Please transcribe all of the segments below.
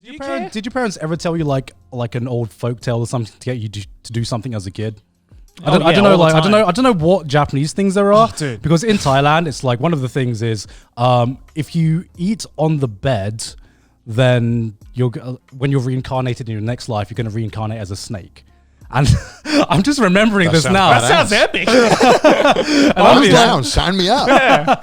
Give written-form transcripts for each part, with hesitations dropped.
Did your parents ever tell you like an old folk tale or something to get you to do something as a kid? I don't know what Japanese things there are, because in Thailand it's like one of the things is if you eat on the bed, then when you're reincarnated in your next life, you're going to reincarnate as a snake. And I'm just remembering this now. That sounds epic. I'm down. Sign me up. Yeah.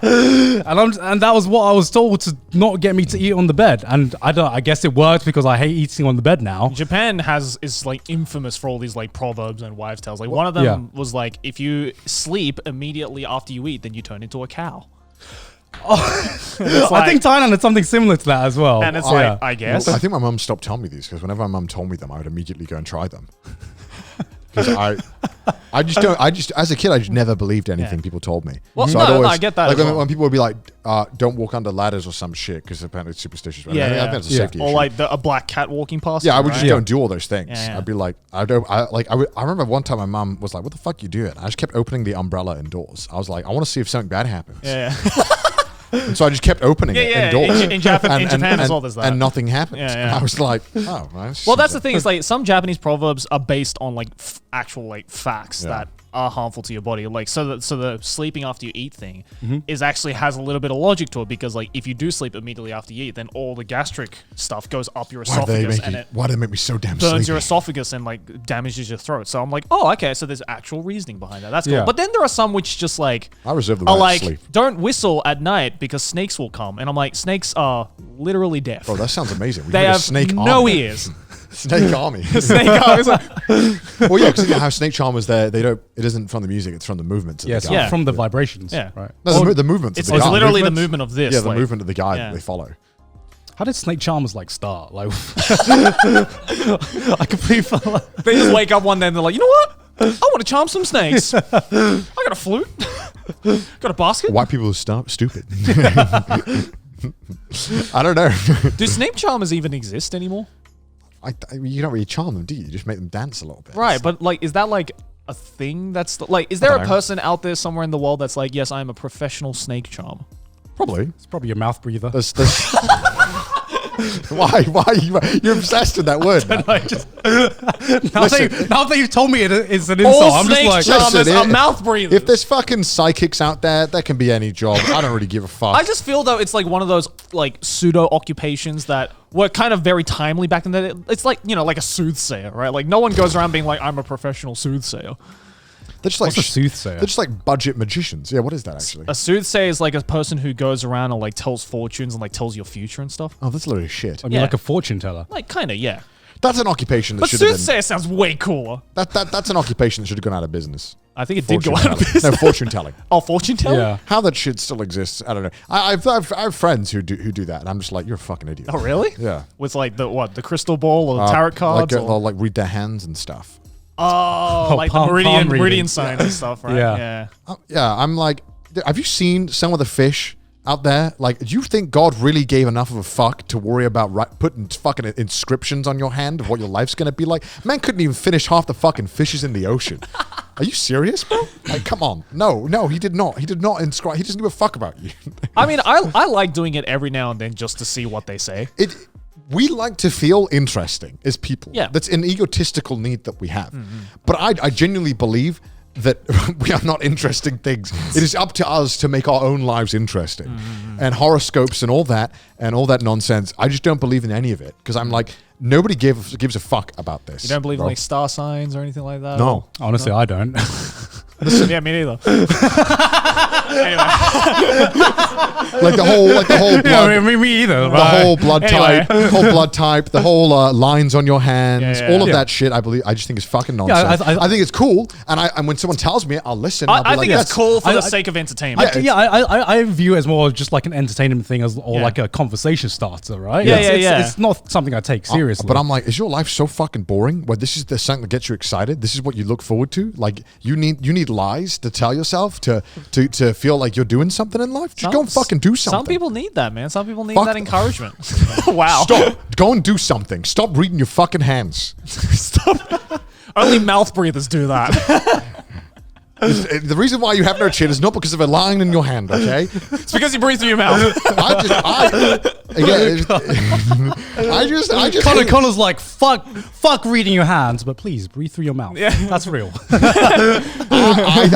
And that was what I was told to not get me to eat on the bed. And I guess it worked because I hate eating on the bed now. Japan is like infamous for all these like proverbs and wives' tales. Like one of them was like, if you sleep immediately after you eat, then you turn into a cow. I think Thailand had something similar to that as well. And it's I guess. Well, I think my mum stopped telling me these because whenever my mum told me them, I would immediately go and try them. Because I just as a kid, I just never believed anything people told me. Well, so I get that. Like when people would be like, "Don't walk under ladders" or some shit, because apparently it's superstitious. Right? I think that's a safety issue. Or like a black cat walking past. Yeah, I would just go and do all those things. Yeah. I'd be like, I remember one time my mum was like, "What the fuck you doing?" I just kept opening the umbrella indoors. I was like, I want to see if something bad happens. Yeah. And so I just kept opening it indoors. In Japan as well, there's that. And nothing happened. Yeah. And I was like, oh, man. Well, that's the thing. Is like some Japanese proverbs are based on like actual like facts that are harmful to your body. Like so the sleeping after you eat thing is actually has a little bit of logic to it, because like if you do sleep immediately after you eat, then all the gastric stuff goes up your esophagus why do they make me so damn burns sleepy? your esophagus and like damages your throat. So I'm like, oh, okay, so there's actual reasoning behind that. That's cool. But then there are some which just like I reserve the right to sleep. Don't whistle at night because snakes will come. And I'm like, snakes are literally deaf. Bro, that sounds amazing. They have no ears. Snake army. Snake army. Well, yeah, because how snake charmers there, it isn't from the music, it's from the movements of the guy. From the vibrations. Yeah. Right. No, the movements It's of the guy. literally the movement of this. Yeah, the movement of the guy that they follow. How did snake charmers like start? Like, I completely felt like they just wake up one day and they're like, you know what? I want to charm some snakes. I got a flute. Got a basket. White people are stupid. I don't know. Do snake charmers even exist anymore? You don't really charm them, do you? You just make them dance a little bit. Right, but like, is that like a thing that's like, is there a person out there somewhere in the world that's like, yes, I am a professional snake charmer? Probably. It's probably your mouth breather. Why? You're obsessed with that word. Now that you've told me it's an insult, I'm just like, charmers are mouth breathers. If there's fucking psychics out there, that can be any job. I don't really give a fuck. I just feel though it's like one of those like pseudo-occupations that were kind of very timely back in the day. It's like, you know, like a soothsayer, right? Like no one goes around being like, I'm a professional soothsayer. They're just like what's a soothsayer? They're just like budget magicians. Yeah, what is that actually? A soothsayer is like a person who goes around and like tells fortunes and like tells your future and stuff. Oh, that's literally shit. I mean, like a fortune teller. Like kind of, yeah. That's an occupation that But should have been. soothsayer sounds way cooler. That's an occupation that should have gone out of business. I think it did go out of business. No, fortune telling. Oh, fortune telling? Yeah. How that shit still exists, I don't know. I have friends who do that, and I'm just like, you're a fucking idiot. Oh, really? Yeah. With like the crystal ball or the tarot cards? They'll like read their hands and stuff. Oh, like palm the reading. meridian signs and stuff, right? Yeah. Yeah, I'm like, have you seen some of the fish out there? Like, do you think God really gave enough of a fuck to worry about putting fucking inscriptions on your hand of what your life's gonna be like? Man couldn't even finish half the fucking fishes in the ocean. Are you serious, bro? Like, come on. No, he did not. He did not inscribe. He doesn't give a fuck about you. I mean, I like doing it every now and then just to see what they say. We like to feel interesting as people. Yeah. That's an egotistical need that we have. But I genuinely believe that we are not interesting things. It is up to us to make our own lives interesting. And horoscopes and all that nonsense, I just don't believe in any of it. Because I'm like, nobody gives a fuck about this. You don't believe in like star signs or anything like that? No. Honestly, I don't. Yeah, me neither. Anyway. like the whole blood, Yeah, me either. the whole blood type, the whole lines on your hands, all of that shit. I just think is fucking nonsense. I think it's cool, and when someone tells me, I'll listen. I think it's cool for the sake of entertainment. I view it as more just like an entertainment thing, or like a conversation starter, right? It's not something I take seriously. But I'm like, is your life so fucking boring? Where this is the something that gets you excited? This is what you look forward to? Like you need lies to tell yourself to feel like you're doing something in life? Just go and fucking do something. Some people need that, man. Some people need that encouragement. Wow. Stop. Go and do something. Stop reading your fucking hands. Stop. Only mouth breathers do that. The reason why you have no chin is not because of a line in your hand, okay? It's because you breathe through your mouth. Connor's like, fuck reading your hands, but please breathe through your mouth. Yeah. That's real.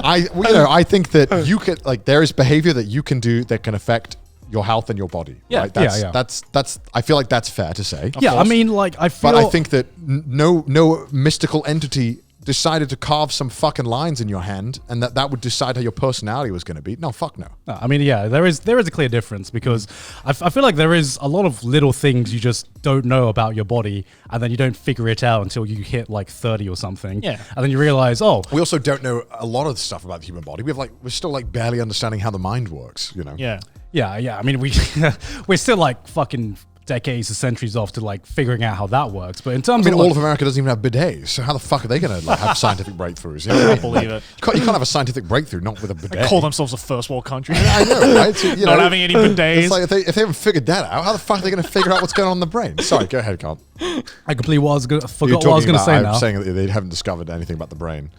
I think that you could, like, there is behavior that you can do that can affect your health and your body. Yeah. Right? That's I feel like that's fair to say. Yeah, I mean, like, I think that no mystical entity decided to carve some fucking lines in your hand and that would decide how your personality was going to be. No, fuck no. I mean, yeah, there is a clear difference because I feel like there is a lot of little things you just don't know about your body, and then you don't figure it out until you hit like 30 or something. Yeah. And then you realize, oh. We also don't know a lot of stuff about the human body. We're still like barely understanding how the mind works, you know? Yeah. Yeah. I mean, we're still like fucking decades or centuries off to like figuring out how that works. But in terms of all of America doesn't even have bidets, so how the fuck are they going to like, have scientific breakthroughs? You know? I can't believe it. You can't have a scientific breakthrough not with a bidet. They call themselves a first world country. I know, right? So, not having any bidets. It's like if they haven't figured that out, how the fuck are they going to figure out what's going on in the brain? Sorry, go ahead, Carl. I completely forgot what I was going to say now. I'm saying that they haven't discovered anything about the brain.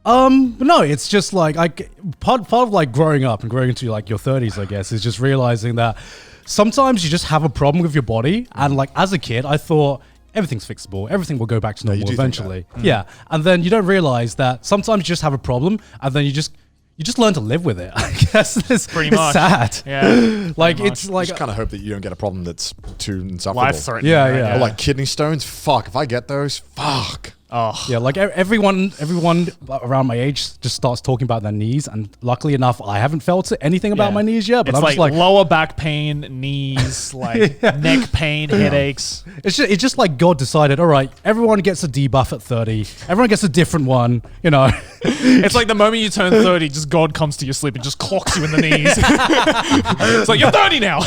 No, it's just like part of like growing up and growing into like your 30s, I guess, is just realizing that sometimes you just have a problem with your body. And like as a kid, I thought everything's fixable. Everything will go back to normal eventually. Yeah. And then you don't realize that sometimes you just have a problem and then you just learn to live with it. I guess it's pretty much sad. Yeah. Like it's like you just kind of hope that you don't get a problem that's too insufferable. Life-threatening. Yeah. Or like kidney stones. Fuck, if I get those, fuck. Oh. Yeah, like everyone around my age just starts talking about their knees, and luckily enough, I haven't felt anything about my knees yet. But it's I'm just like like lower back pain, knees, like neck pain, headaches. It's just like God decided, all right, everyone gets a debuff at 30. Everyone gets a different one, you know. It's like the moment you turn 30, just God comes to your sleep and just clocks you in the knees. It's like, you're 30 now.